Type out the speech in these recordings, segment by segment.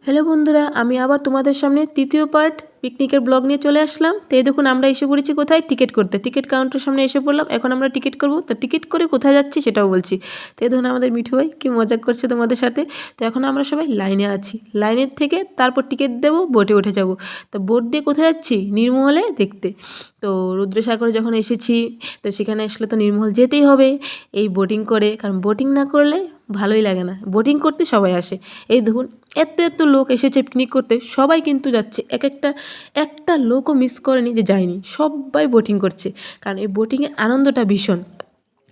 Hello বন্ধুরা, আমি আবার তোমাদের সামনে তৃতীয় পার্ট পিকনিকের ব্লগ নিয়ে চলে আসলাম। তো এই দেখুন আমরা এসে পড়েছি কোথায়, টিকিট করতে। টিকিট কাউন্টারের সামনে এসে পড়লাম। এখন আমরা টিকিট করব। তো টিকিট করে কোথায় যাচ্ছি সেটাও বলছি। তো এই দেখুন আমাদের মিঠু ভাই কী মজা করছে তোমাদের সাথে। তো এখন আমরা সবাই লাইনে আছি। লাইনের থেকে তারপর টিকিট দেবো, বোটে উঠে যাব। তো বোট দিয়ে কোথায় যাচ্ছি? নির্মহলে দেখতে। তো রুদ্রসাগরে যখন এসেছি, তো সেখানে আসলে তো নির্মহল যেতেই হবে এই বোটিং করে, কারণ বোটিং না করলে ভালোই লাগে না। বোটিং করতে সবাই আসে। এই দেখুন এত এত লোক এসেছে পিকনিক করতে, সবাই কিন্তু যাচ্ছে। একটা লোকও মিস করেনি যে যায়নি, সবাই বোটিং করছে, কারণ এই বোটিংয়ের আনন্দটা ভীষণ।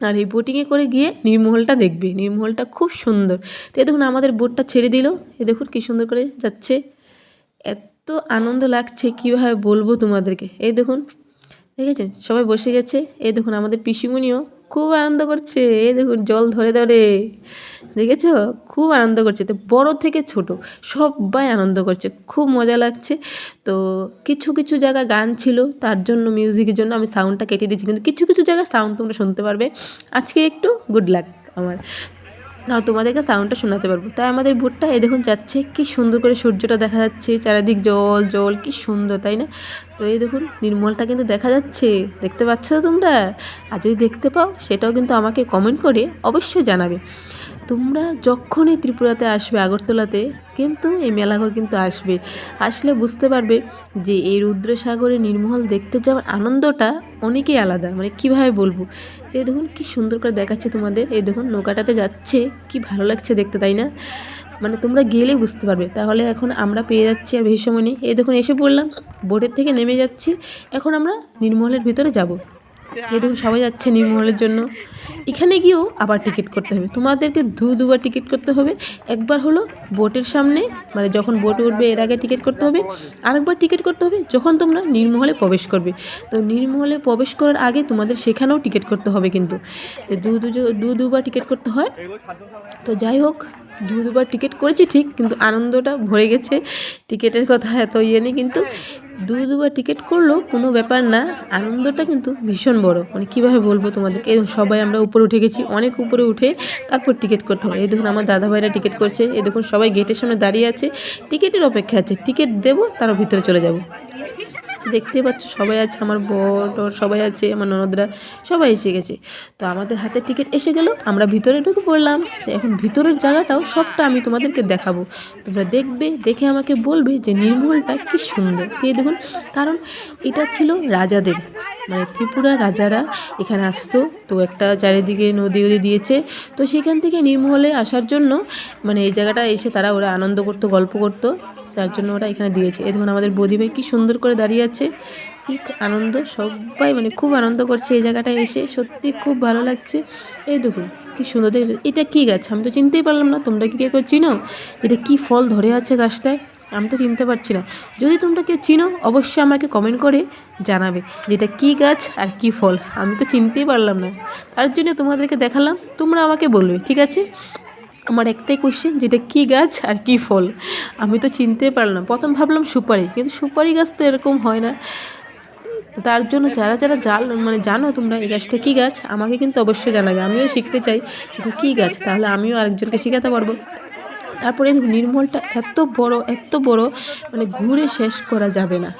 আর এই বোটিংয়ে করে গিয়ে নির্মহলটা দেখবে, নির্মহলটা খুব সুন্দর। তো এই দেখুন আমাদের বোটটা ছেড়ে দিল, এই দেখুন কী সুন্দর করে যাচ্ছে। এত আনন্দ লাগছে কীভাবে বলবো তোমাদেরকে। এই দেখুন দেখেছেন সবাই বসে গেছে। এই দেখুন আমাদের পিসিমণিও খুব আনন্দ করছে। এই দেখুন জল ধরে ধরে, দেখেছ, খুব আনন্দ করছে। তো বড় থেকে ছোট সবাই আনন্দ করছে, খুব মজা লাগছে। তো কিছু কিছু জায়গায় গান ছিল, তার জন্য মিউজিকের জন্য আমি সাউন্ডটা কেটে দিয়েছি, কিন্তু কিছু কিছু জায়গায় সাউন্ড তোমরা শুনতে পারবে। আজকে একটু গুড লাক আমার, না তোমাদেরকে সাউন্ডটা শোনাতে পারবো। তাই আমাদের বোটটা এই দেখুন যাচ্ছে, কি সুন্দর করে সূর্যটা দেখা যাচ্ছে, চারিদিক জল জল, কি সুন্দর তাই না? তো এই দেখুন নির্মলটা কিন্তু দেখা যাচ্ছে, দেখতে পাচ্ছ তো তোমরা? আর যদি দেখতে পাও সেটাও কিন্তু আমাকে কমেন্ট করে অবশ্যই জানাবে। তোমরা যখনই ত্রিপুরাতে আসবে, আগরতলাতে কিন্তু এই মেলাঘর কিন্তু আসবে। আসলে বুঝতে পারবে যে এই রুদ্রসাগরে নির্মহল দেখতে যাওয়ার আনন্দটা অনেকই আলাদা, মানে কীভাবে বলবো। তো এই দেখুন কী সুন্দর করে দেখাচ্ছে তোমাদের। এই দেখুন নৌকাটাতে যাচ্ছে, কি ভালো লাগছে দেখতে তাই না? মানে তোমরা গেলেই বুঝতে পারবে। তাহলে এখন আমরা পেয়ে যাচ্ছি আর বেশি সময় নেই। এই দেখুন এসে পড়লাম, বোটের থেকে নেমে যাচ্ছি। এখন আমরা নির্মহলের ভিতরে যাব। এই দেখুন সবাই যাচ্ছে নির্মহলের জন্য। এখানে গিয়েও আবার টিকিট করতে হবে তোমাদেরকে, দুবার টিকিট করতে হবে। একবার হলো বোটের সামনে, মানে যখন বোটে উঠবে এর আগে টিকিট করতে হবে। আরেকবার টিকিট করতে হবে যখন তোমরা নির্মহলে প্রবেশ করবে। তো নির্মহলে প্রবেশ করার আগে তোমাদের সেখানেও টিকিট করতে হবে কিন্তু। তো দুবার টিকিট করতে হয়। তো যাই হোক, দুবার টিকিট করেছি ঠিক, কিন্তু আনন্দটা ভরে গেছে। টিকিটের কথা এত নেই, কিন্তু দুবার টিকিট করলেও কোনো ব্যাপার না, আনন্দটা কিন্তু ভীষণ বড়। মানে কীভাবে বলবো তোমাদেরকে। এই সবাই আমরা উপরে উঠে গেছি, অনেক উপরে উঠে তারপর টিকিট করতে হয়। এই দেখুন আমার দাদাভাইরা টিকিট করছে। এই দেখুন সবাই গেটের সামনে দাঁড়িয়ে আছে, টিকিটের অপেক্ষা আছে। টিকিট দেবো, তার ভিতরে চলে যাব। দেখতে পাচ্ছ সবাই আছে, আমার বর সবাই আছে, আমার ননদরা সবাই এসে গেছে। তো আমাদের হাতে টিকিট এসে গেল, আমরা ভিতরে ঢুকে পড়লাম। তো এখন ভিতরের জায়গাটাও সবটা আমি তোমাদেরকে দেখাবো, তোমরা দেখবে, দেখে আমাকে বলবে যে নির্মলটা কি সুন্দর। তো এই দেখুন, কারণ এটা ছিল রাজাদের, মানে ত্রিপুরা রাজারা এখানে আসতো। তো একটা চারিদিকে নদী দিয়েছে, তো সেখান থেকে নির্মহলে আসার জন্য মানে এই জায়গাটা এসে ওরা আনন্দ করতো, গল্প করতো, তার জন্য ওরা এখানে দিয়েছে। এই দেখুন আমাদের বৌদি ভাই কী সুন্দর করে দাঁড়িয়ে আছে, কি আনন্দ, সবাই মানে খুব আনন্দ করছে এই জায়গাটায় এসে, সত্যি খুব ভালো লাগছে। এই দেখুন কি সুন্দর দেখছো, এটা কি গাছ আমি তো চিনতেই পারলাম না। তোমরা কি কেউ চিনো এটা কি ফল ধরে আছে গাছটায়? আমি তো চিনতে পারছি না। যদি তোমরা কেউ চিনো অবশ্যই আমাকে কমেন্ট করে জানাবে যে এটা কী গাছ আর কি ফল, আমি তো চিনতেই পারলাম না। তার জন্য তোমাদেরকে দেখালাম, তোমরা আমাকে বলবে, ঠিক আছে? আমার একটাই কোশ্চেন, যেটা কী গাছ আর কী ফল, আমি তো চিনতে পারলাম। প্রথম ভাবলাম সুপারি, কিন্তু সুপারি গাছ তো এরকম হয় না। তার জন্য যারা যারা জানো তোমরা এই গাছটা কী গাছ, আমাকে কিন্তু অবশ্যই জানাবে। আমিও শিখতে চাই এটা কী গাছ, তাহলে আমিও আরেকজনকে শেখাতে পারবো। তারপরে নির্মলটা এত বড়, মানে ঘুরে শেষ করা যাবে না।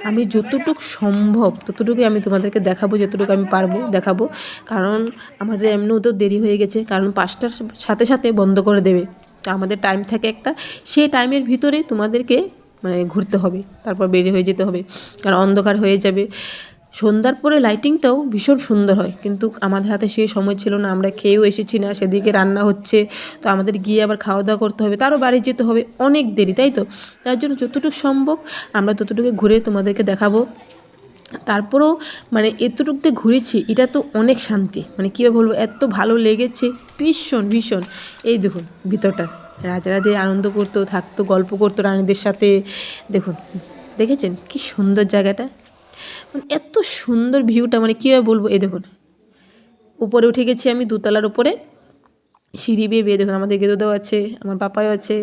আমি যতটুকু সম্ভব ততটুকুই আমি তোমাদেরকে দেখাবো, যতটুকু আমি পারবো দেখাবো। কারণ আমাদের এমনিও তো দেরি হয়ে গেছে, কারণ 5টার সাথে সাথে বন্ধ করে দেবে। তো আমাদের টাইম থাকে একটা, সেই টাইমের ভিতরে তোমাদেরকে মানে ঘুরতে হবে, তারপর বেরিয়ে হয়ে যেতে হবে, কারণ অন্ধকার হয়ে যাবে। সন্ধ্যার পরে লাইটিংটাও ভীষণ সুন্দর হয়, কিন্তু আমাদের হাতে সেই সময় ছিল না, আমরা খেয়েও এসেছি না, সেদিকে রান্না হচ্ছে। তো আমাদের গিয়ে আবার খাওয়া দাওয়া করতে হবে, তারও বাড়ি যেতে হবে, অনেক দেরি, তাই তো? তার জন্য যতটুকু সম্ভব আমরা ততটুকু ঘুরে তোমাদেরকে দেখাবো। তারপরেও মানে এতটুকুতে ঘুরেছি, এটা তো অনেক শান্তি, মানে কীভাবে বলবো, এত ভালো লেগেছে, ভীষণ ভীষণ। এই দেখুন ভিতরটা, রাজারা দিয়ে আনন্দ করতো, থাকতো, গল্প করতো রানীদের সাথে। দেখুন দেখেছেন কি সুন্দর জায়গাটা, মানে এত সুন্দর ভিউটা, মানে কীভাবে বলবো। এই দেখুন উপরে উঠে গেছি আমি, দোতলার উপরে সিঁড়ি বেয়ে দেখুন আমাদের গেদুদাও আছে, আমার বাপাও আছে।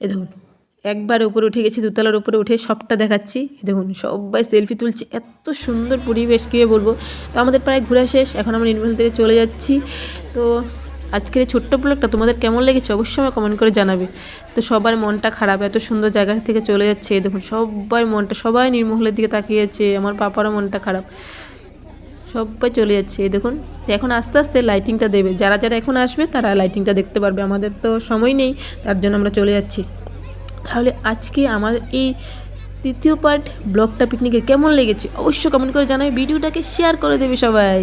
এ দেখুন একবার উপরে উঠে গেছি, দোতলার উপরে উঠে সবটা দেখাচ্ছি। দেখুন সবাই সেলফি তুলছে, এত সুন্দর পরিবেশ, কীভাবে বলবো। তো আমাদের প্রায় ঘোরা শেষ, এখন আমরা নির্মল থেকে চলে যাচ্ছি। তো আজকের এই ছোট্ট ব্লগটা তোমাদের কেমন লেগেছে অবশ্যই আমার কমেন্ট করে জানাবে। তো সবার মনটা খারাপ, এত সুন্দর জায়গা থেকে চলে যাচ্ছে। দেখুন সবাই মনটা, সবাই নির্মহলের দিকে তাকিয়েছে, আমার পাপারও মনটা খারাপ, সবাই চলে যাচ্ছে। এই দেখুন এখন আস্তে আস্তে লাইটিংটা দেবে, যারা যারা এখন আসবে তারা লাইটিংটা দেখতে পারবে, আমাদের তো সময় নেই, তার জন্য আমরা চলে যাচ্ছি। তাহলে আজকে আমার এই তৃতীয় পার্ট ব্লগটা পিকনিকের কেমন লেগেছে অবশ্যই কমেন্ট করে জানাবে, ভিডিওটাকে শেয়ার করে দেবে সবাই।